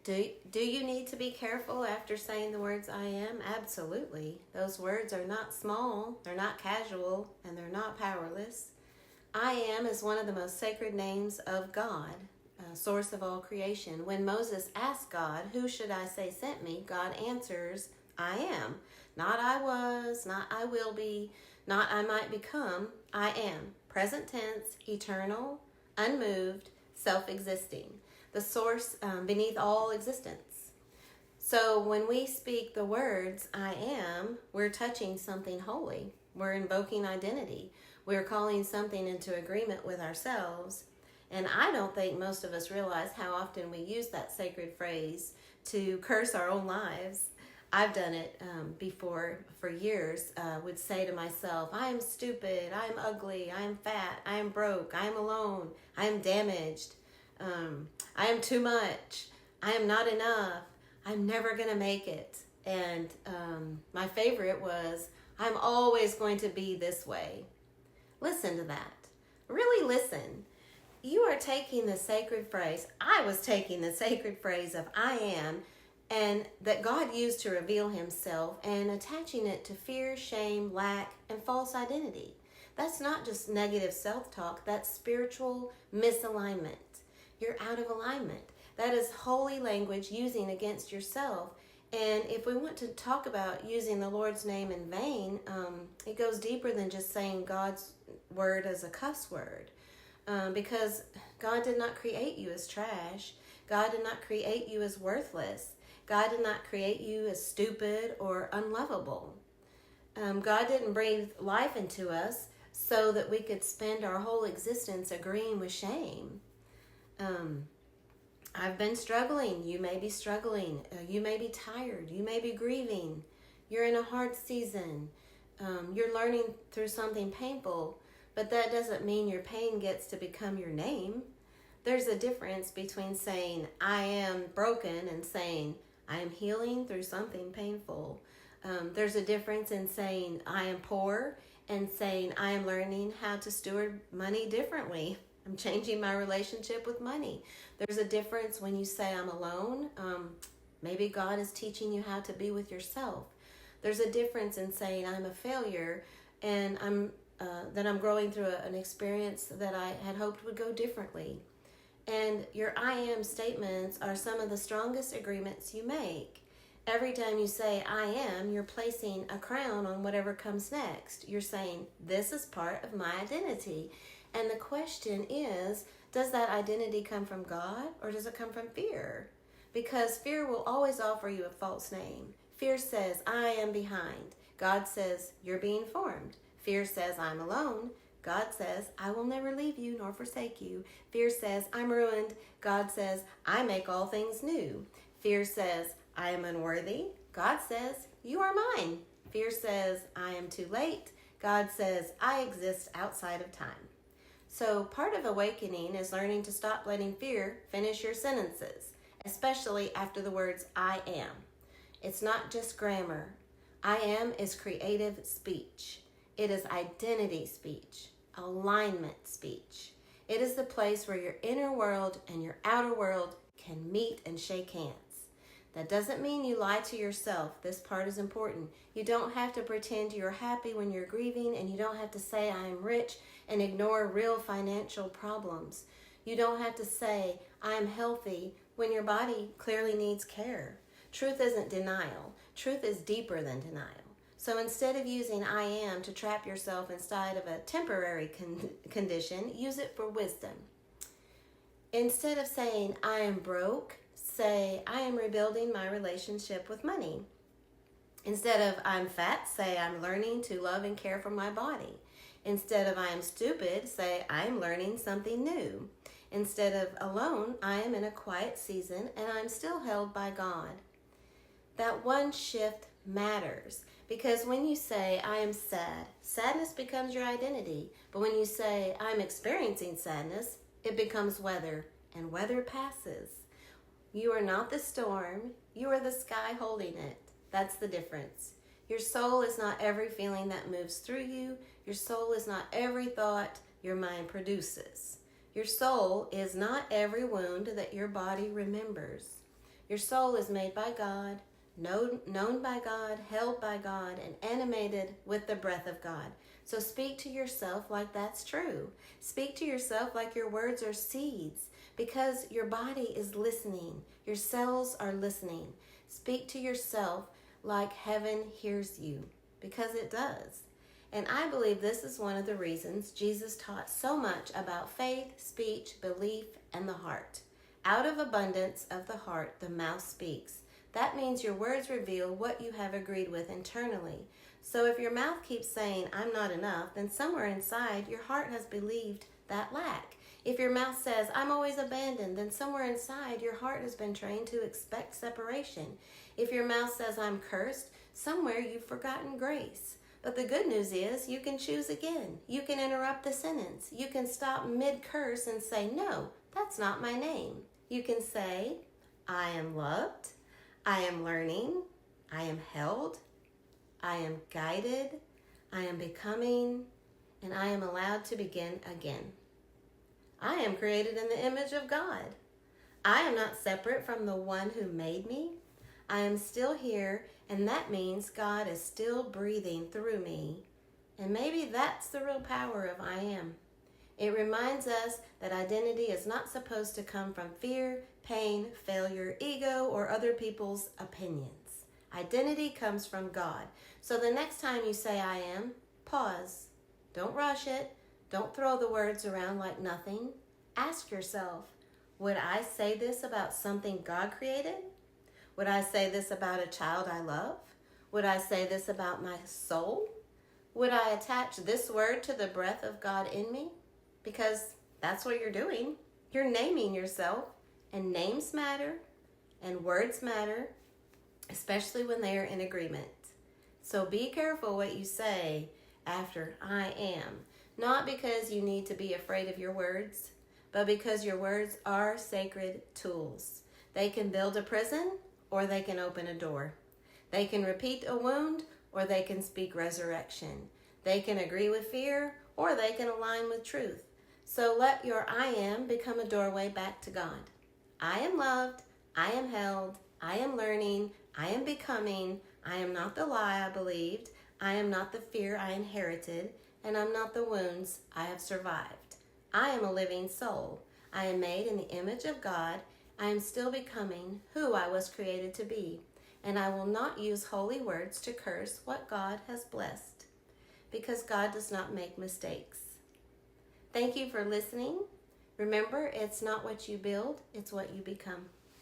Do you need to be careful after saying the words I am? Absolutely. Those words are not small, they're not casual, and they're not powerless. I am is one of the most sacred names of God, source of all creation. When Moses asked God, "Who should I say sent me?" God answers, I am. Not I was, not I will be, not I might become. I am. Present tense, eternal, unmoved, self existing. The source beneath all existence. So when we speak the words I am, we're touching something holy. We're invoking identity. We're calling something into agreement with ourselves. And I don't think most of us realize how often we use that sacred phrase to curse our own lives. I've done it before for years. Would say to myself, I am stupid, I am ugly, I am fat, I am broke, I am alone, I am damaged, I am too much, I am not enough, I'm never going to make it. And my favorite was, I'm always going to be this way. Listen to that. Really listen. You are taking the sacred phrase, I was taking the sacred phrase of I am, and that God used to reveal himself, and attaching it to fear, shame, lack, and false identity. That's not just negative self-talk, that's spiritual misalignment. You're out of alignment. That is holy language using against yourself. And if we want to talk about using the Lord's name in vain, it goes deeper than just saying God's word as a cuss word. Because God did not create you as trash. God did not create you as worthless. God did not create you as stupid or unlovable. God didn't breathe life into us so that we could spend our whole existence agreeing with shame. I've been struggling. You may be struggling. You may be tired. You may be grieving. You're in a hard season. You're learning through something painful, but that doesn't mean your pain gets to become your name. There's a difference between saying, I am broken, and saying, I am healing through something painful. There's a difference in saying, I am poor, and saying, I am learning how to steward money differently. I'm changing my relationship with money. There's a difference when you say I'm alone. Maybe God is teaching you how to be with yourself. There's a difference in saying I'm a failure, and that I'm growing through an experience that I had hoped would go differently. And your I am statements are some of the strongest agreements you make. Every time you say I am, you're placing a crown on whatever comes next. You're saying, this is part of my identity. And the question is, does that identity come from God, or does it come from fear? Because fear will always offer you a false name. Fear says, I am behind. God says, you're being formed. Fear says, I'm alone. God says, I will never leave you nor forsake you. Fear says, I'm ruined. God says, I make all things new. Fear says, I am unworthy. God says, you are mine. Fear says, I am too late. God says, I exist outside of time. So part of awakening is learning to stop letting fear finish your sentences, especially after the words I am. It's not just grammar. I am is creative speech. It is identity speech, alignment speech. It is the place where your inner world and your outer world can meet and shake hands. That doesn't mean you lie to yourself. This part is important. You don't have to pretend you're happy when you're grieving, and you don't have to say I am rich and ignore real financial problems. You don't have to say I am healthy when your body clearly needs care. Truth isn't denial. Truth is deeper than denial. So instead of using I am to trap yourself inside of a temporary condition, use it for wisdom. Instead of saying I am broke, say I am rebuilding my relationship with money. Instead of I'm fat, say I'm learning to love and care for my body. Instead of I am stupid, say I am learning something new. Instead of alone, I am in a quiet season and I'm still held by God. That one shift matters, because when you say I am sad, sadness becomes your identity. But when you say I'm experiencing sadness, it becomes weather, and weather passes. You are not the storm, you are the sky holding it. That's the difference. Your soul is not every feeling that moves through you. Your soul is not every thought your mind produces. Your soul is not every wound that your body remembers. Your soul is made by God, known by God, held by God, and animated with the breath of God. So speak to yourself like that's true. Speak to yourself like your words are seeds, because your body is listening. Your cells are listening. Speak to yourself like heaven hears you, because it does. And I believe this is one of the reasons Jesus taught so much about faith, speech, belief, and the heart. Out of abundance of the heart, the mouth speaks. That means your words reveal what you have agreed with internally. So if your mouth keeps saying, I'm not enough, then somewhere inside your heart has believed that lack. If your mouth says, I'm always abandoned, then somewhere inside your heart has been trained to expect separation. If your mouth says, I'm cursed, somewhere you've forgotten grace. But the good news is you can choose again. You can interrupt the sentence. You can stop mid-curse and say, no, that's not my name. You can say, I am loved, I am learning, I am held, I am guided, I am becoming, and I am allowed to begin again. I am created in the image of God. I am not separate from the one who made me. I am still here, and that means God is still breathing through me. And maybe that's the real power of I am. It reminds us that identity is not supposed to come from fear, pain, failure, ego, or other people's opinions. Identity comes from God. So the next time you say I am, pause. Don't rush it. Don't throw the words around like nothing. Ask yourself, would I say this about something God created? Would I say this about a child I love? Would I say this about my soul? Would I attach this word to the breath of God in me? Because that's what you're doing. You're naming yourself, and names matter, and words matter, especially when they are in agreement. So be careful what you say after I am, not because you need to be afraid of your words, but because your words are sacred tools. They can build a prison, or they can open a door. They can repeat a wound, or they can speak resurrection. They can agree with fear, or they can align with truth. So let your I am become a doorway back to God. I am loved, I am held, I am learning, I am becoming, I am not the lie I believed, I am not the fear I inherited, and I'm not the wounds I have survived. I am a living soul. I am made in the image of God. I am still becoming who I was created to be, and I will not use holy words to curse what God has blessed, because God does not make mistakes. Thank you for listening. Remember, it's not what you build, it's what you become.